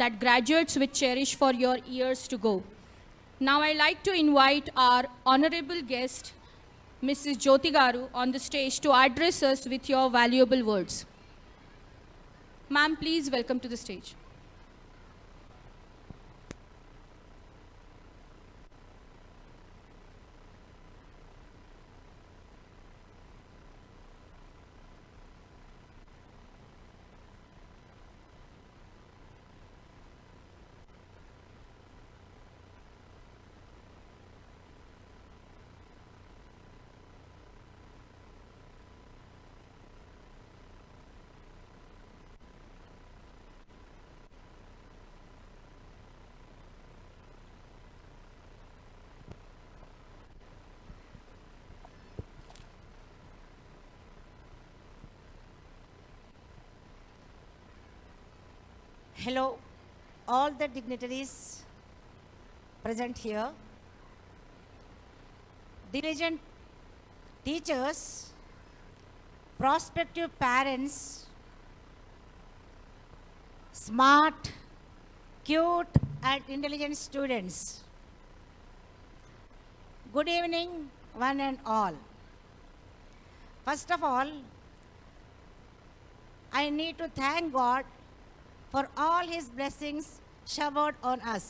that graduates will cherish for your years to go. Now I'd like to invite our honorable guest, Mrs. Jyoti Garu, on the stage to address us with your valuable words. Ma'am, please welcome to the stage. Hello, all the dignitaries present here, diligent teachers, prospective parents, smart, cute and intelligent students. Good evening, one and all. First of all, I need to thank God for all His blessings showered on us.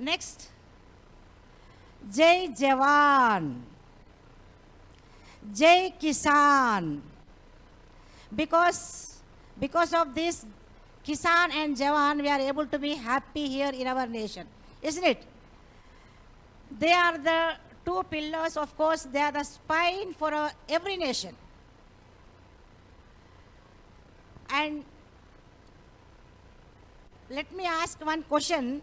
Next, Jai Jawan, Jai Kisan. Because of this Kisan and Jawan, we are able to be happy here in our nation, isn't it? They are the two pillars, of course, they are the spine for every nation. And let me ask one question.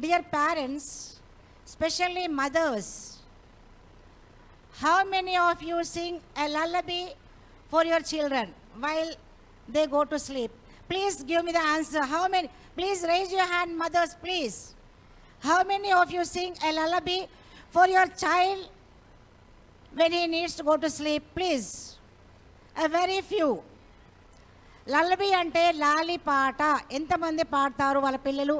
Dear parents, especially mothers, how many of you sing a lullaby for your children while they go to sleep? Please give me the answer. How many? Please raise your hand, mothers, please. How many of you sing a lullaby for your child when he needs to go to sleep? Please. A very few. లల్లబీ అంటే లాలి పాట ఎంతమంది పాడతారు వాళ్ళ పిల్లలు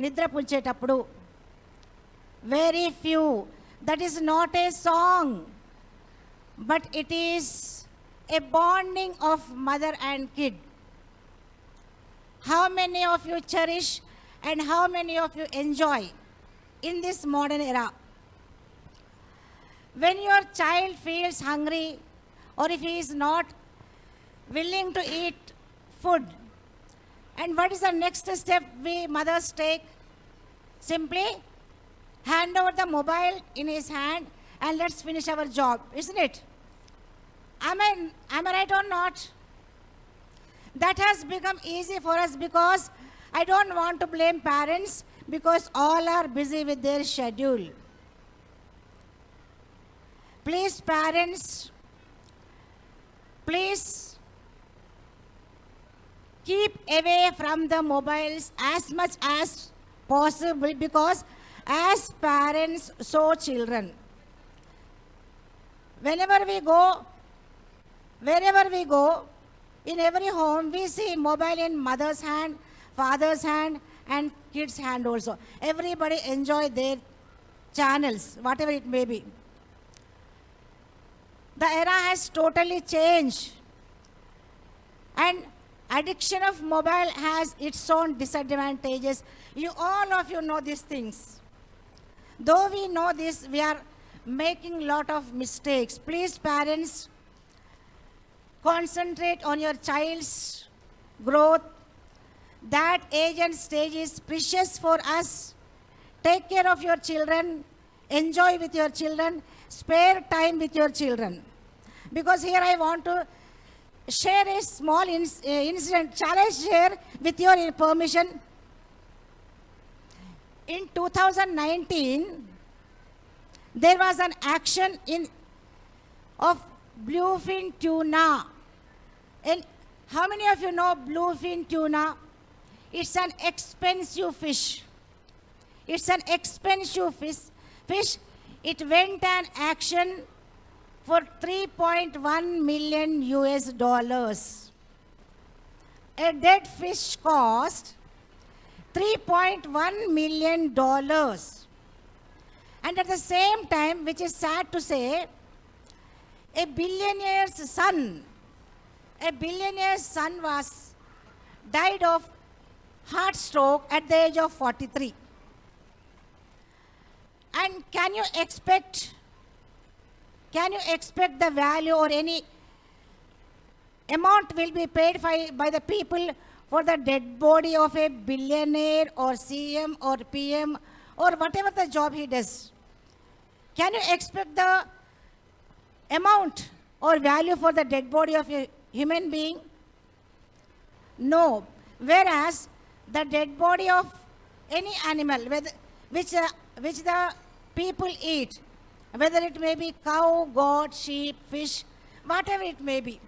నిద్ర పుంచేటప్పుడు? Very few. That is not a song, but it is a bonding of mother and kid. How many of you cherish and how many of you enjoy in this modern era? When your child feels hungry or if he is not willing to eat food, and what is the next step we mothers take? Simply hand over the mobile in his hand and let's finish our job, isn't it? Am I right or not? That has become easy for us because I don't want to blame parents because all are busy with their schedule. Please parents, please keep away from the mobiles as much as possible because as parents, so children. Whenever we go, wherever we go, in every home we see mobile in mother's hand, father's hand and kids' hand also. Everybody enjoy their channels, whatever it may be. The era has totally changed and addiction of mobile has its own disadvantages. You all of you know these things. Though we know this, we are making lot of mistakes. Please parents, concentrate on your child's growth. That age and stage is precious for us. Take care of your children, enjoy with your children, spare time with your children. Because here I want to share a small incident. Shall I share with your permission? In 2019, there was an action of bluefin tuna. And how many of you know bluefin tuna? It's an expensive fish. It's an expensive fish. It went an action for $3.1 million. a dead fish cost $3.1 million. And at the same time, which is sad to say, a billionaire's son died of heart stroke at the age of 43. And can you expect the value or any amount will be paid by the people for the dead body of a billionaire or CM or PM or whatever the job he does? Can you expect the amount or value for the dead body of a human being? No. Whereas the dead body of any animal, which the people eat, whether it may be cow, goat, sheep, fish, whatever it may be,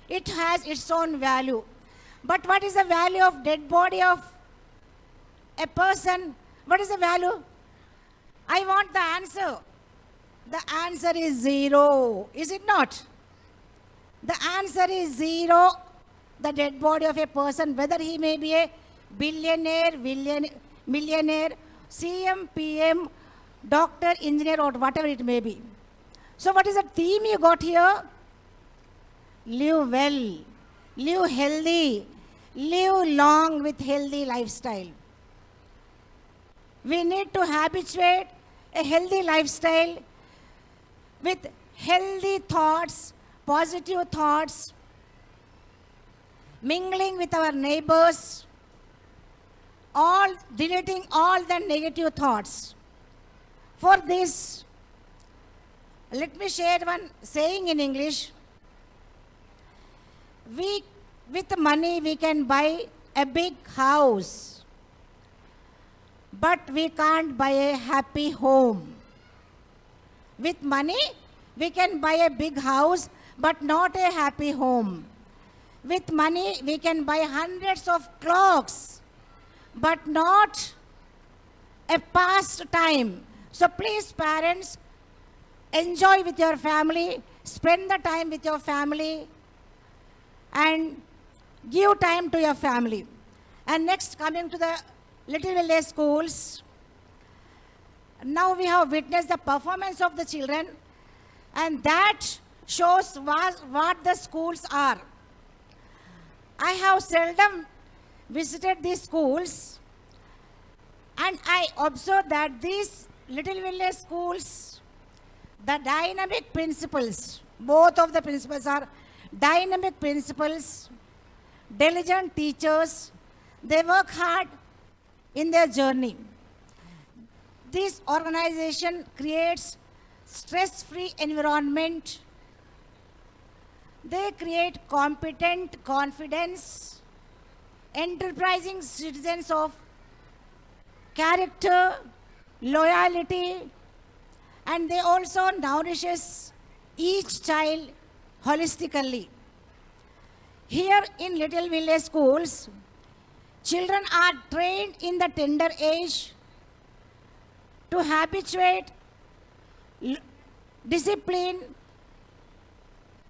it has its own value. But what is the value of dead body of a person? What is the value? I want the answer. The answer is zero. Is it not? The answer is zero. The dead body of a person, whether he may be a billionaire, millionaire, CM, PM, doctor, engineer, or whatever it may be. So what is the theme you got here? Live well, live healthy, live long with healthy lifestyle. We need to habituate a healthy lifestyle with healthy thoughts, positive thoughts, mingling with our neighbors, deleting all the negative thoughts. For this, let me share one saying in English. With money we can buy a big house, but we can't buy a happy home. With money we can buy a big house, but not a happy home. With money we can buy hundreds of clocks, but not a pastime. So please, parents, enjoy with your family, spend the time with your family, and give time to your family. And next, coming to the Little Village schools, now we have witnessed the performance of the children, and that shows what the schools are. I have seldom visited these schools, and I observed that these Little Village schools, the dynamic principals, both of the principals are dynamic principals, diligent teachers. They work hard in their journey. This organization creates stress-free environment. They create competent, confidence, enterprising citizens of character, loyalty, and they also nourishes each child holistically. Here in Little Village schools, children are trained in the tender age to habituate discipline,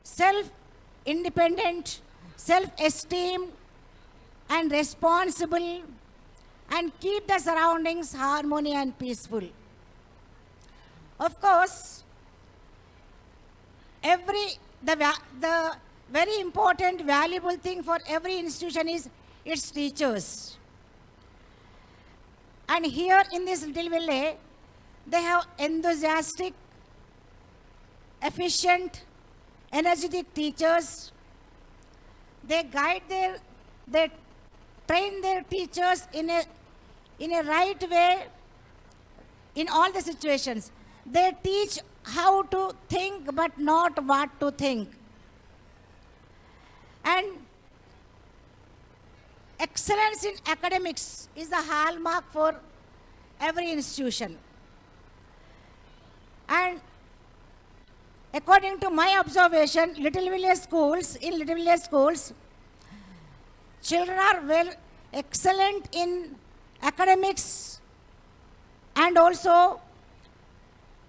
self-independent, self-esteem, and responsible, and keep the surroundings harmony and peaceful. Of course, the very important, valuable thing for every institution is its teachers. And here in this Little Village, they have enthusiastic, efficient, energetic teachers. They train their teachers in a right way in all the situations. They teach how to think but not what to think. And excellence in academics is the hallmark for every institution. And according to my observation, in Little Village schools, children are excellent in academics and also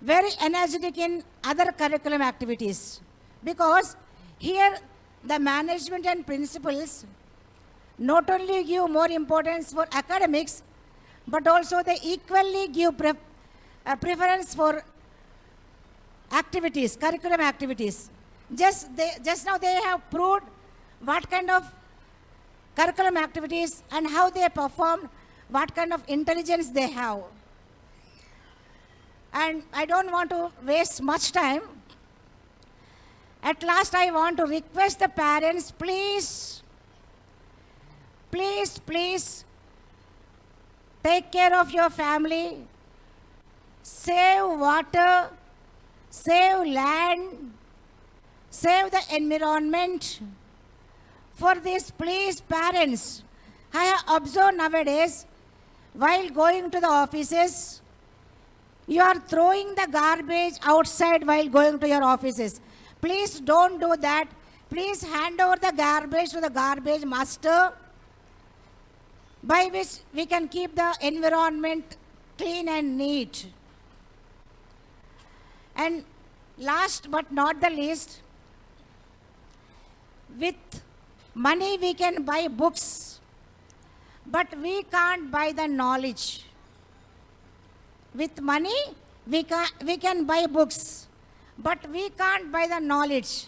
very energetic in other curriculum activities. Because here the management and principals not only give more importance for academics, but also they equally give preference for activities, curriculum activities. Just now they have proved what kind of curriculum activities and how they perform, what kind of intelligence they have. And I don't want to waste much time. At last, I want to request the parents, please, please, please, take care of your family, save water, save land, save the environment. For this, please, parents, I have observed nowadays, while going to the offices, you are throwing the garbage outside while going to your offices. Please don't do that. Please hand over the garbage to the garbage master, by which we can keep the environment clean and neat. And last but not the least, with money we can buy books, but we can't buy the knowledge. With money we can buy books, but we can't buy the knowledge.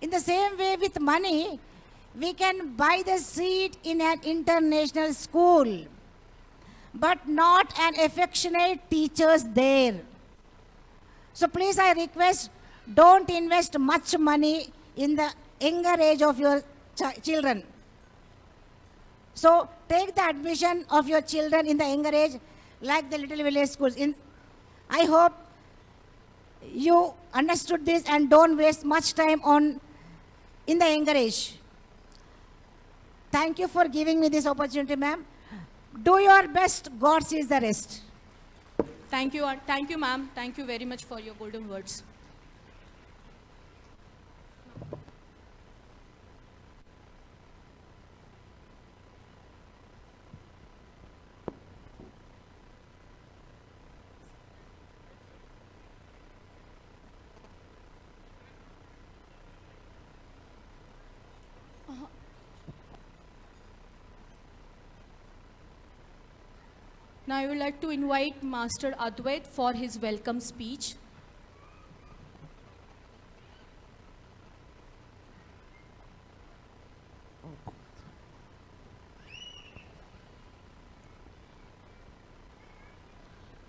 In the same way, with money, we can buy the seat in an international school, but not an affectionate teachers there. So please, I request, don't invest much money in the younger age of your children. So take the admission of your children in the younger age, like the little village schools. I hope you understood this and don't waste much time in the younger age. Thank you for giving me this opportunity, ma'am. Do your best. God sees the rest. Thank you, ma'am. Thank you very much for your golden words. Now I would like to invite Master Advait for his welcome speech.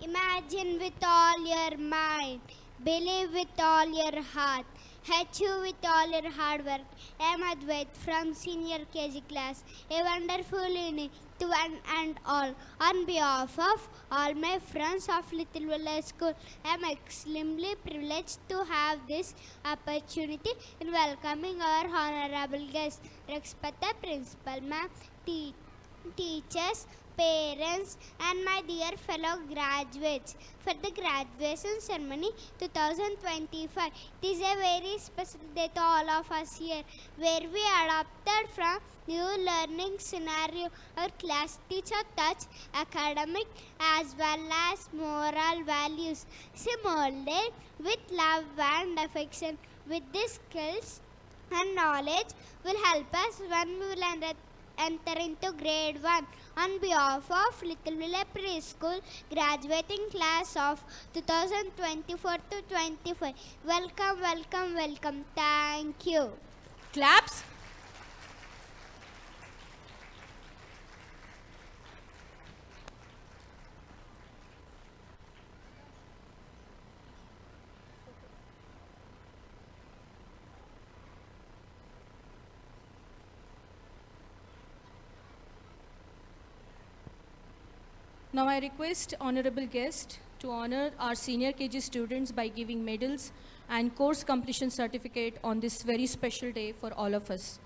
Imagine with all your mind, believe with all your heart, achieve with all your hard work. I am Advait from senior KG class, a wonderful evening to one and all. On behalf of all my friends of Little Village School, I am extremely privileged to have this opportunity in welcoming our honorable guests, respected principal ma'am, teachers, parents and my dear fellow graduates for the graduation ceremony 2025. It is a very special day to all of us here, where we adopted from new learning scenario. Our class teacher touch academic as well as moral values. She molded with love and affection. With these skills and knowledge will help us when we will enter into grade 1. On behalf of Little Village Preschool graduating class of 2024 to 25, welcome, welcome, welcome. Thank you. Claps. Now I request honorable guest to honor our senior KG students by giving medals and course completion certificate on this very special day for all of us.